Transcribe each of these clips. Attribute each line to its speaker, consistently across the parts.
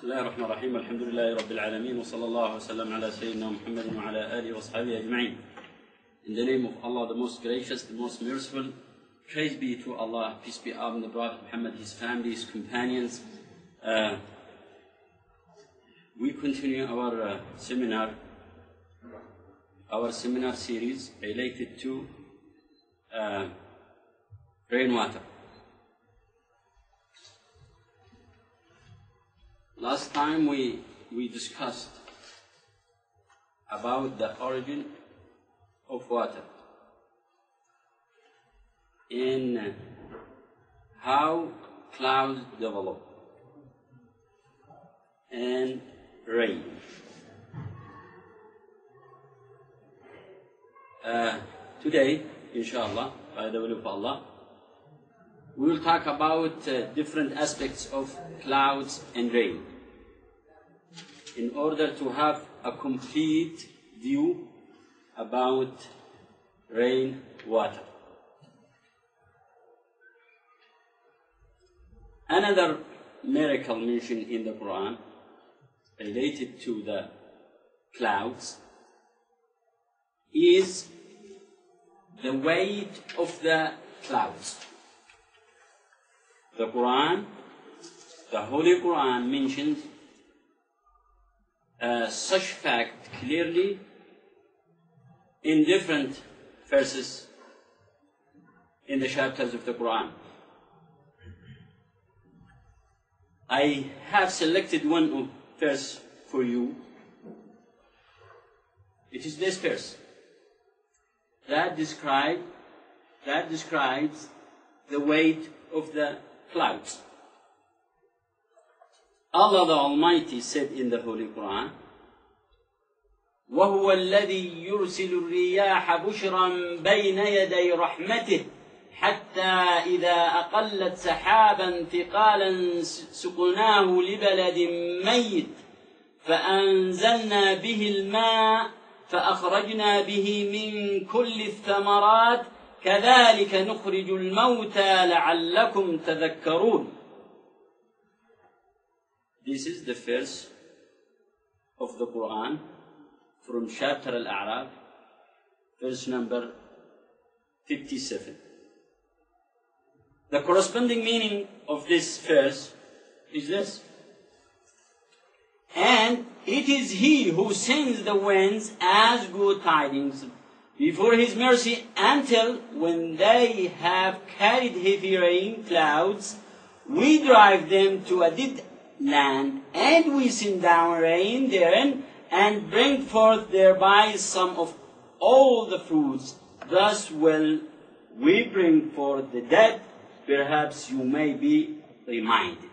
Speaker 1: بسم الله الرحمن الرحيم الحمد لله رب العالمين وصلى الله وسلم على سيدنا محمد وعلى آله وصحبه أجمعين. In the name of Allah, the most gracious, the most merciful, praise be to Allah, peace be upon the Prophet Muhammad, his family, his companions. We continue our seminar series related to rainwater. Last time we discussed about the origin of water and how clouds develop and rain. Today, inshallah, by the will of Allah, we will talk about different aspects of clouds and rain in order to have a complete view about rain water. Another miracle mentioned in the Quran related to the clouds is the weight of the clouds. The Quran, the Holy Quran mentions such fact clearly in different verses in the chapters of the Quran. I have selected one verse for you. It is this verse that describes the weight of the clouds. Allah the Almighty said in the Holy Quran, وَهُوَ الَّذِي يُرْسِلُ الرِّيَاحَ بُشْرًا بَيْنَ يَدَيْ رَحْمَتِهِ حَتَّى إِذَا أَقَلَّتْ سَحَابًا ثِقَالًا سُقْنَاهُ لِبَلَدٍ مَيِّتٍ فَأَنزَلْنَا بِهِ الْمَاءَ فَأَخْرَجْنَا بِهِ مِنْ كُلِّ الثَّمَرَاتِ كَذَلِكَ نُخْرِجُ الْمَوْتَى لَعَلَّكُمْ تَذَكَّرُونَ. This is the verse of the Quran from chapter Al-A'raf, verse number 57. The corresponding meaning of this verse is this: and it is He who sends the winds as good tidings before His mercy until when they have carried heavy rain clouds, we drive them to a dead land, and we send down rain therein, and bring forth thereby some of all the fruits. Thus will we bring forth the dead, perhaps you may be reminded.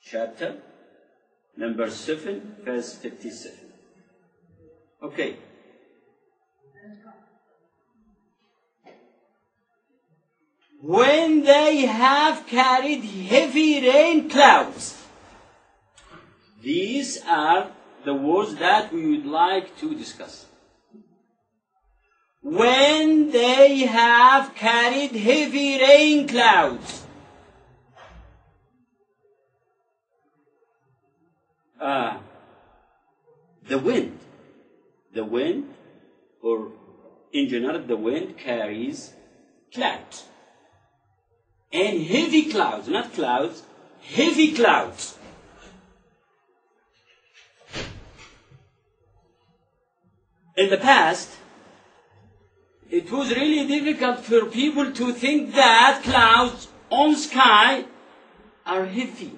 Speaker 1: Chapter number 7, verse 57. Okay. When they have carried heavy rain clouds. These are the words that we would like to discuss. When they have carried heavy rain clouds. The wind, or in general, the wind carries clouds. And heavy clouds, not clouds, heavy clouds. In the past, it was really difficult for people to think that clouds on sky are heavy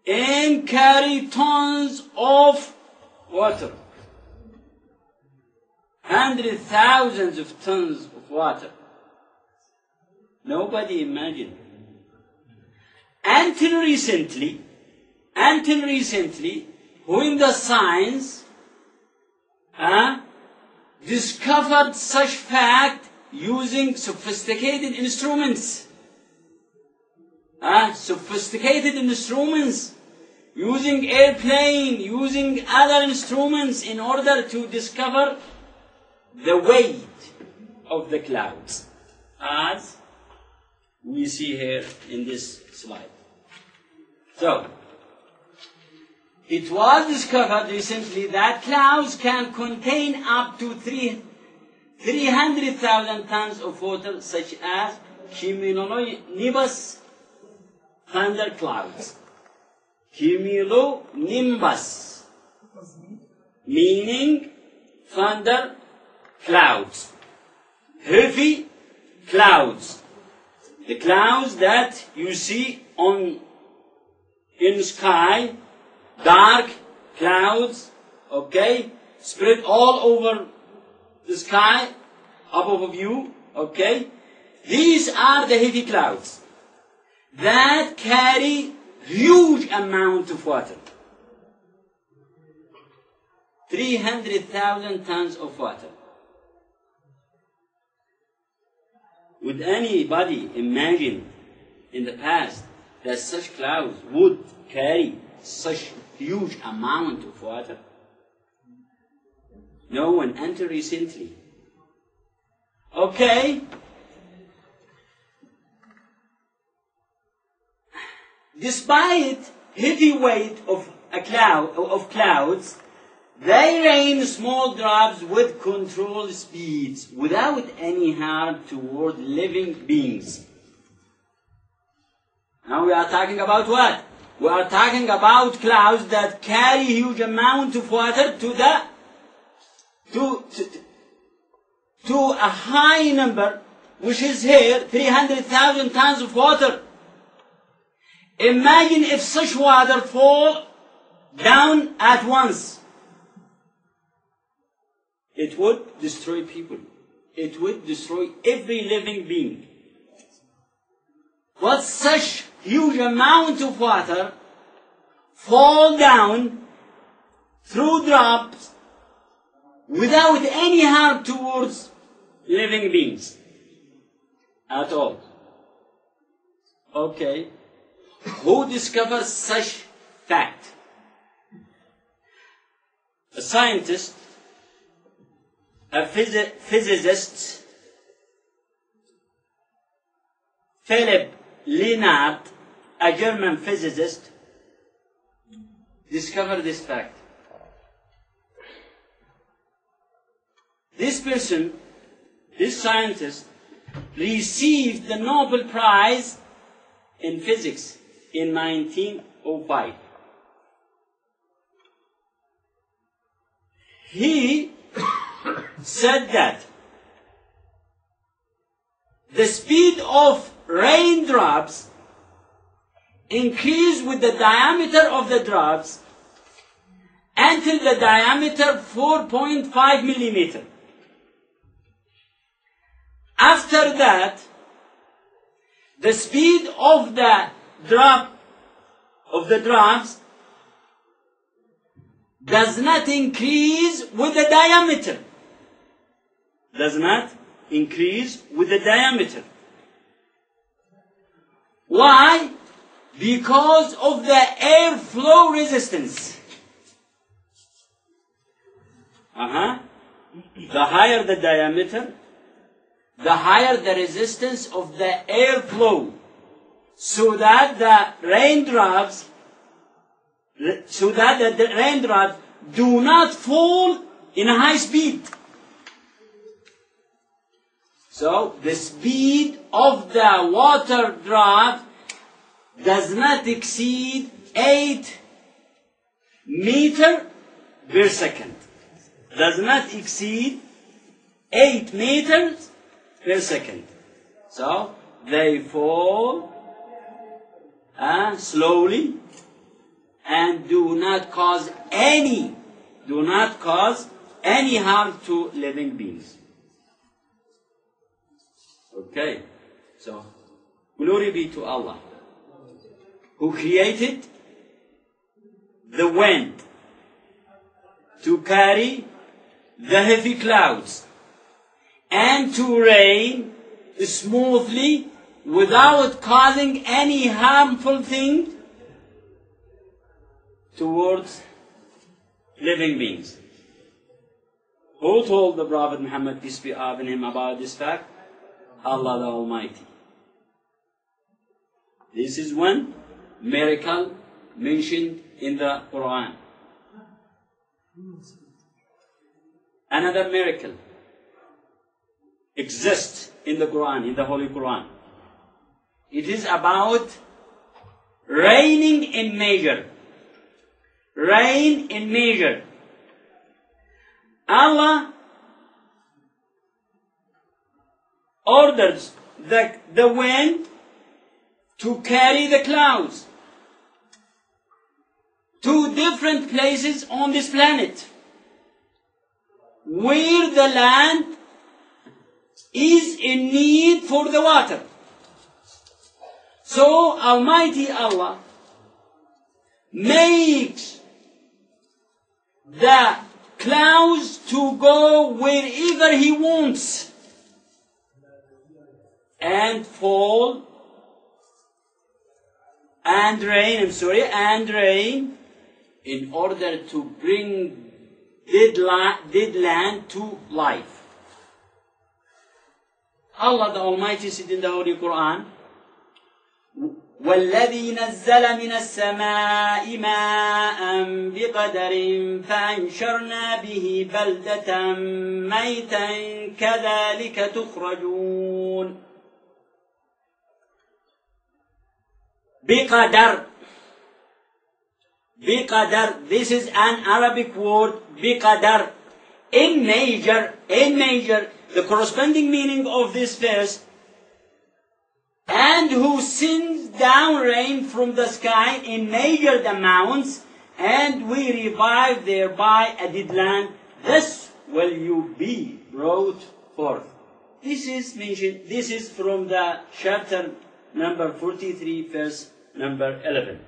Speaker 1: and carry tons of water, hundreds, thousands of tons of water. Nobody imagined. Until recently, when the science discovered such fact using sophisticated instruments, using airplane, using other instruments in order to discover the weight of the clouds, as we see here in this slide. So, it was discovered recently that clouds can contain up to 300,000 tons of water, such as cumulonimbus thunderclouds. Cumulonimbus, meaning thunder clouds. Heavy clouds. The clouds that you see in sky, dark clouds, okay, spread all over the sky, above you, okay. These are the heavy clouds that carry huge amount of water. 300,000 tons of water. Would anybody imagine in the past that such clouds would carry such huge amount of water? No one until recently. Okay. Despite heavy weight of clouds, they rain small drops with controlled speeds without any harm toward living beings. Now we are talking about what? We are talking about clouds that carry huge amount of water to a high number, which is here 300,000 tons of water. Imagine if such water fall down at once. It would destroy people. It would destroy every living being. But such huge amount of water fall down through drops without any harm towards living beings at all. Okay. Who discovered such fact? A scientist, a physicist, Philip Lenard, a German physicist, discovered this fact. This person, this scientist, received the Nobel Prize in physics in 1905. He said that the speed of raindrops increased with the diameter of the drops until the diameter 4.5 millimeter. After that, the speed of the drops does not increase with the diameter. Does not increase with the diameter. Why? Because of the airflow resistance. The higher the diameter, the higher the resistance of the airflow, so that the raindrops do not fall in a high speed. So the speed of the water drop does not exceed 8 meters per second. Does not exceed 8 meters per second. So they fall slowly and do not cause any harm to living beings. Okay, so glory be to Allah, who created the wind to carry the heavy clouds and to rain smoothly without causing any harmful thing towards living beings. Who told the Prophet Muhammad, peace be upon him, about this fact? Allah the Almighty. This is one miracle mentioned in the Quran. Another miracle exists in the Quran, in the Holy Quran. It is about raining in measure. Rain in measure. Allah orders the wind to carry the clouds to different places on this planet where the land is in need for the water. So Almighty Allah makes the clouds to go wherever He wants and fall and rain in order to bring dead land to life. Allah the Almighty said in the Holy Quran, وَالَّذِي نَزَّلَ مِنَ السَّمَاءِ مَاءً بِقَدَرٍ فَأَنشَرْنَا بِهِ بَلْدَةً مَيْتًا كَذَلِكَ تُخْرَجُونَ. بِقَدَرٍ. بِقَدَرٍ. This is an Arabic word, بِقَدَرٍ. In measure, the corresponding meaning of this verse, and who sends down rain from the sky in measured amounts, and we revive thereby a dead land, thus will you be brought forth. This is mentioned, this is from the chapter number 43, verse number 11.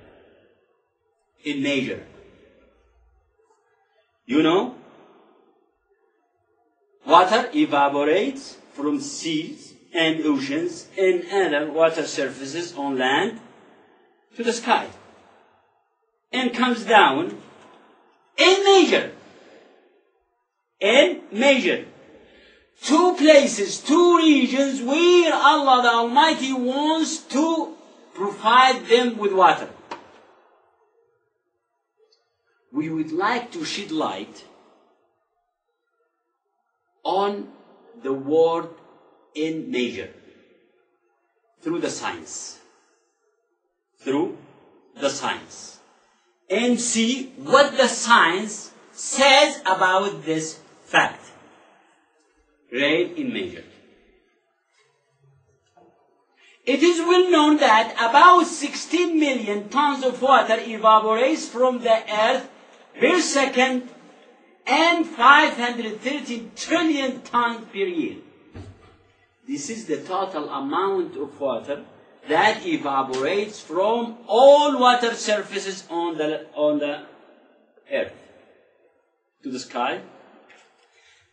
Speaker 1: In measure. You know, water evaporates from seas and oceans and other water surfaces on land to the sky and comes down in measure. In measure. Two places, two regions where Allah the Almighty wants to provide them with water. We would like to shed light on the word in measure through the science. And see what the science says about this fact. Rain in measure. It is well known that about 16 million tons of water evaporates from the earth per second and 530 trillion tons per year. This is the total amount of water that evaporates from all water surfaces on the earth to the sky.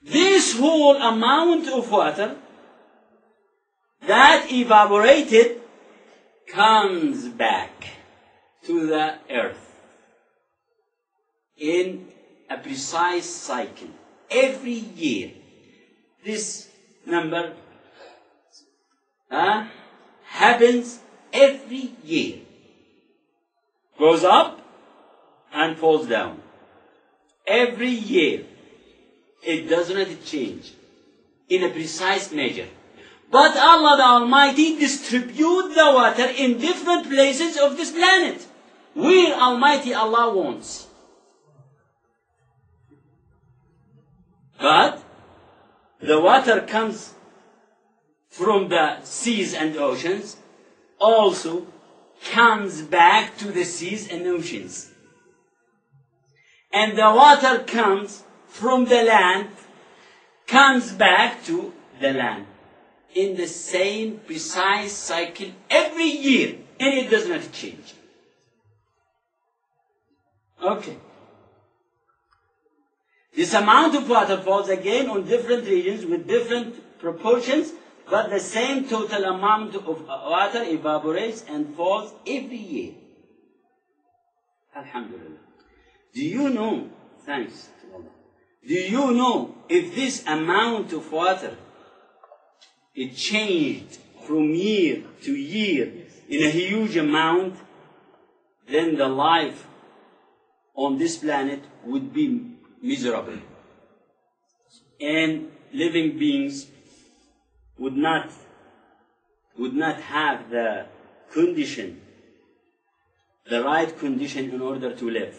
Speaker 1: This whole amount of water that evaporated comes back to the earth in a precise cycle. Every year, this number happens every year. Goes up and falls down. Every year. It does not change in a precise measure. But Allah the Almighty distributes the water in different places of this planet where Almighty Allah wants. But the water comes from the seas and oceans, also comes back to the seas and oceans. And the water comes from the land, comes back to the land in the same precise cycle every year, and it does not change. Okay. This amount of water falls again on different regions with different proportions, but the same total amount of water evaporates and falls every year. Alhamdulillah. Do you know, thanks to Allah, do you know if this amount of water, it changed from year to year in a huge amount? then the life on this planet would be miserable. And living beings would not have the condition, the right condition in order to live.